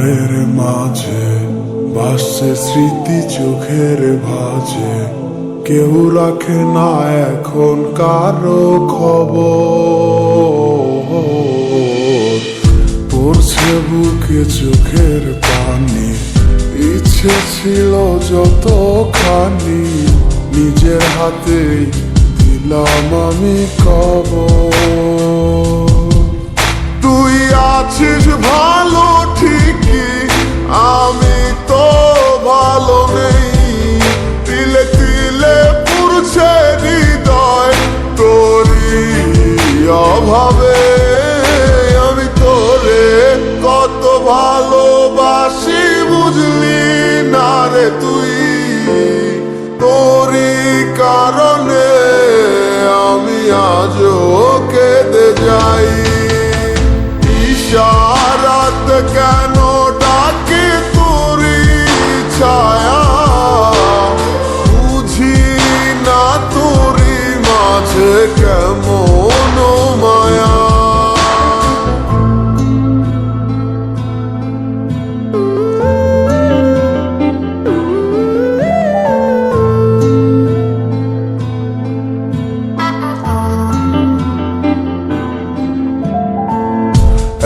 মনের মাঝে ভাসছে স্মৃতি চোখের ভাঁজে, কেউ রাখে না এখন কারো খবর। পড়ছে বুকে চোখের পানি, ইচ্ছে ছিল যতখানি, নিজের হাতেই দিলাম আমি কবর। তুই আছিস ভালো ঠিকই, আমি তো ভালো নেই, তিলে তিলে পুড়ছে হৃদয় তোরই অভাবে। আমি তোরে কত ভালোবাসি বুঝলি না রে তুই, তোরই কারণে আমি আজও কেঁদে যাই। ইশারাত কেন ডাকে তোরই ছায়া, বুঝি না তোরই মাঝে কেমন মায়া।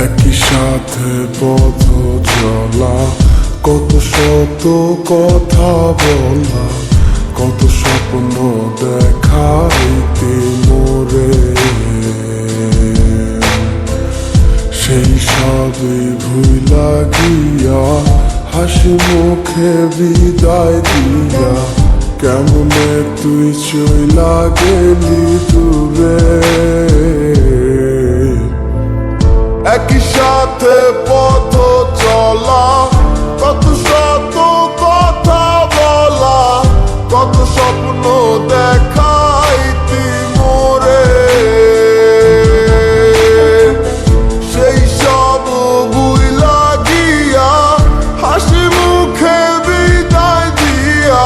একই সাথে পথ চলা, কত শত কথা বলা, কত স্বপ্ন দেখাইতে মোরে, সেই সবই ভুলা গিয়া হাসি মুখে বিদায় দিয়া, কেমনে তুই চইলা গেলি দূরে। একই সাথে পথ চলা, কত শত কথা বলা, কত স্বপ্ন দেখাইতি মোরে, সেই সব ভুইলা গিয়া হাসি মুখে বিদায় দিয়া,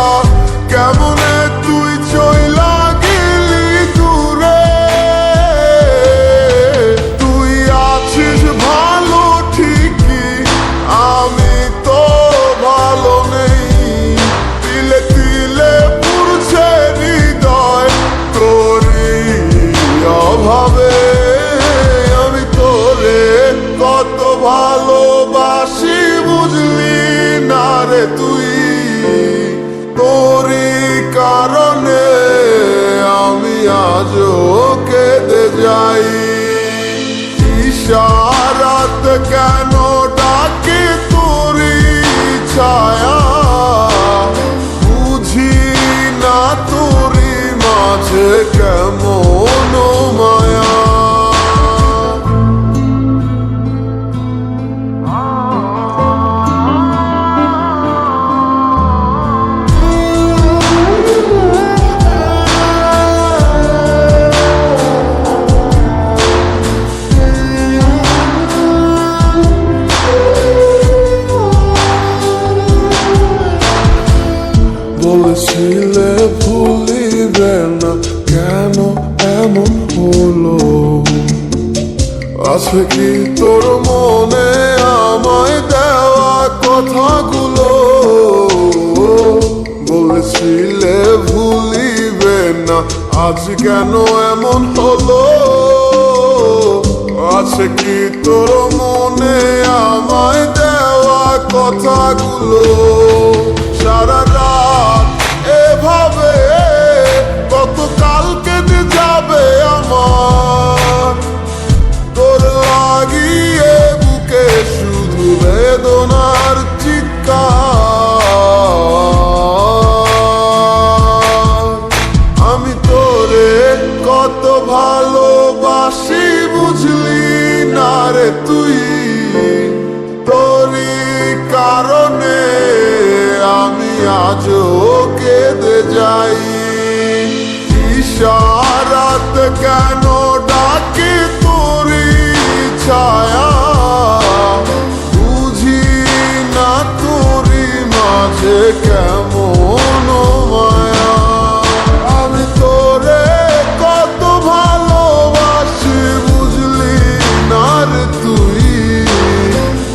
কেমনে তুই চইলা গেলি দূরে। তুই আছিস ভালো ঠিকই, আমি তো ভালো নেই, তিলে তিলে পুড়ছে হৃদয় তোরই অভাবে। আমি তোরে কত ভালোবাসি বুঝলি না রে তুই, তোরই কারণে আমি আজও কেঁদে যাই। ইশারাত কেন ডাকে তোরই ছায়া, বুঝি না তোরই মাঝে কেমন মায়া। বলেছিলে ভুলিবে না, কেন এমন হলো? আছে কি তোর মনে আমায় দেওয়া কথাগুলো? বলেছিলে ভুলিবে না, আজ কেন এমন হলো? আছে কি তোর মনে আমায় দেওয়া কথাগুলো? সারা রাত এভাবে কত কাল কেটে যাবে আমার, তোর লাগিয়ে বুকে শুধু বেদনার চিৎকার। আমি তোরে কত ভালোবাসি বুঝলি না রে তুই, তোরই কারণে আমি আজও কেঁদে যাই। ইশারাত কেন ডাকে তোরই ছায়া, বুঝি না তোরই মাঝে কেমন মায়া। আমি তোরে কত ভালোবাসি বুঝলি না রে তুই,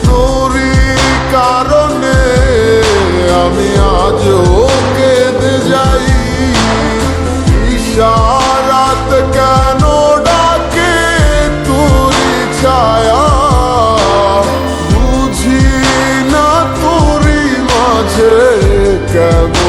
তোরই কেন